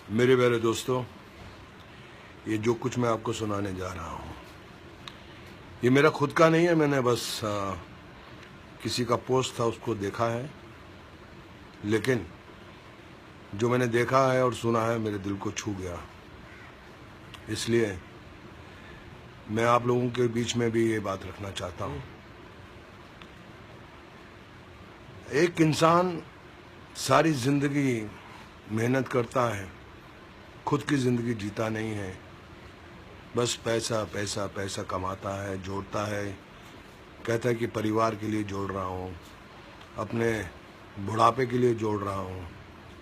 मेरे प्यारे दोस्तों, ये जो कुछ मैं आपको सुनाने जा रहा हूँ ये मेरा खुद का नहीं है। मैंने बस किसी का पोस्ट था उसको देखा है, लेकिन जो मैंने देखा है और सुना है मेरे दिल को छू गया। इसलिए मैं आप लोगों के बीच में भी ये बात रखना चाहता हूँ। एक इंसान सारी जिंदगी मेहनत करता है, खुद की जिंदगी जीता नहीं है, बस पैसा पैसा पैसा कमाता है, जोड़ता है, कहता है कि परिवार के लिए जोड़ रहा हूँ, अपने बुढ़ापे के लिए जोड़ रहा हूँ,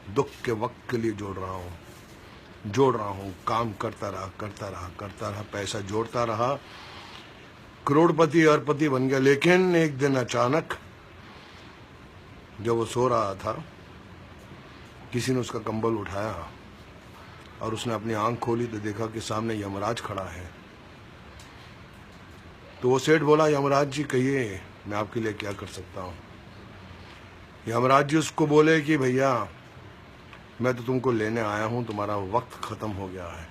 दुख के वक्त के लिए जोड़ रहा हूँ, काम करता रहा, पैसा जोड़ता रहा, करोड़पति अरबपति बन गया। लेकिन एक दिन अचानक जब वो सो रहा था, किसी ने उसका कंबल उठाया और उसने अपनी आंख खोली तो देखा कि सामने यमराज खड़ा है। तो वो सेठ बोला, यमराज जी कहिए मैं आपके लिए क्या कर सकता हूँ। यमराज जी उसको बोले कि भैया मैं तो तुमको लेने आया हूँ, तुम्हारा वक्त खत्म हो गया है।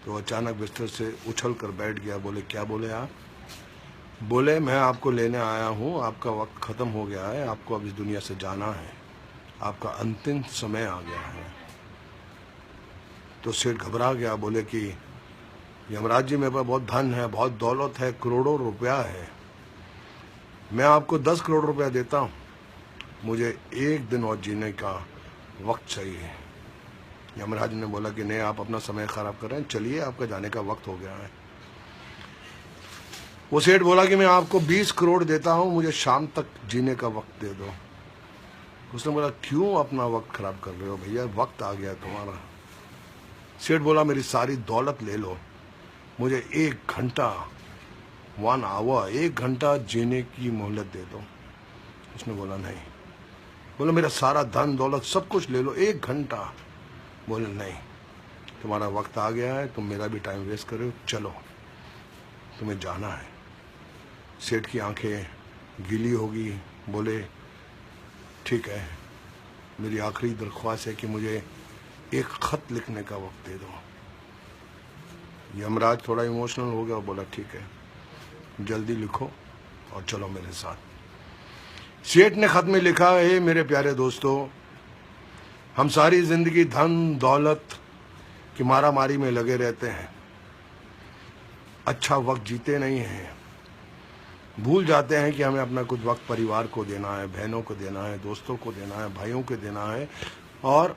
तो अचानक बिस्तर से उछल कर बैठ गया। बोले क्या बोले आप? बोले मैं आपको लेने आया हूँ, आपका वक्त खत्म हो गया है, आपको अब इस दुनिया से जाना है, आपका अंतिम समय आ गया है। तो सेठ घबरा गया। बोले कि यमराज जी मेरे पास बहुत धन है, बहुत दौलत है, करोड़ों रुपया है, मैं आपको 10 करोड़ रुपया देता हूँ, मुझे एक दिन और जीने का वक्त चाहिए। यमराज ने बोला कि नहीं, आप अपना समय खराब कर रहे हैं, चलिए आपका जाने का वक्त हो गया है। वो सेठ बोला कि मैं आपको 20 करोड़ देता हूँ, मुझे शाम तक जीने का वक्त दे दो। उसने बोला क्यों अपना वक्त खराब कर रहे हो भैया, वक्त आ गया तुम्हारा। सेठ बोला मेरी सारी दौलत ले लो, मुझे 1 घंटा 1 आवर 1 घंटा जीने की मोहलत दे दो। उसने बोला नहीं। बोला मेरा सारा धन दौलत सब कुछ ले लो, 1 घंटा। बोले नहीं, तुम्हारा वक्त आ गया है, तुम मेरा भी टाइम वेस्ट कर रहे हो, चलो तुम्हें जाना है। सेठ की आंखें गीली होगी। बोले ठीक है, मेरी आखिरी दरख्वास्त है कि मुझे एक खत लिखने का वक्त दे दो। यमराज थोड़ा इमोशनल हो गया और बोला ठीक है, जल्दी लिखो और चलो मेरे साथ। सेठ ने खत में लिखा है, मेरे प्यारे दोस्तों, हम सारी जिंदगी धन दौलत की मारामारी में लगे रहते हैं, अच्छा वक्त जीते नहीं हैं, भूल जाते हैं कि हमें अपना कुछ वक्त परिवार को देना है, बहनों को देना है, दोस्तों को देना है, भाइयों को देना है। और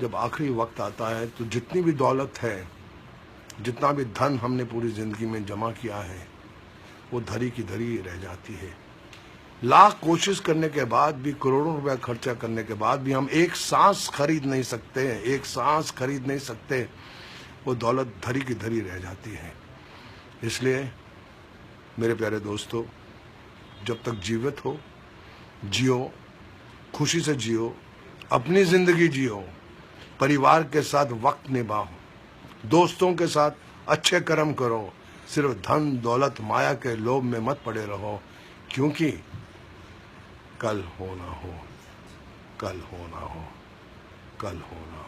जब आखिरी वक्त आता है तो जितनी भी दौलत है, जितना भी धन हमने पूरी जिंदगी में जमा किया है, वो धरी की धरी रह जाती है। लाख कोशिश करने के बाद भी, करोड़ों रुपया खर्चा करने के बाद भी हम एक सांस खरीद नहीं सकते, एक सांस खरीद नहीं सकते, वो दौलत धरी की धरी रह जाती है। इसलिए मेरे प्यारे दोस्तों, जब तक जीवित हो जियो, खुशी से जियो, अपनी जिंदगी जियो, परिवार के साथ वक्त निभाओ, दोस्तों के साथ अच्छे कर्म करो, सिर्फ धन दौलत माया के लोभ में मत पड़े रहो, क्योंकि कल हो ना हो, कल हो ना हो, कल हो ना हो।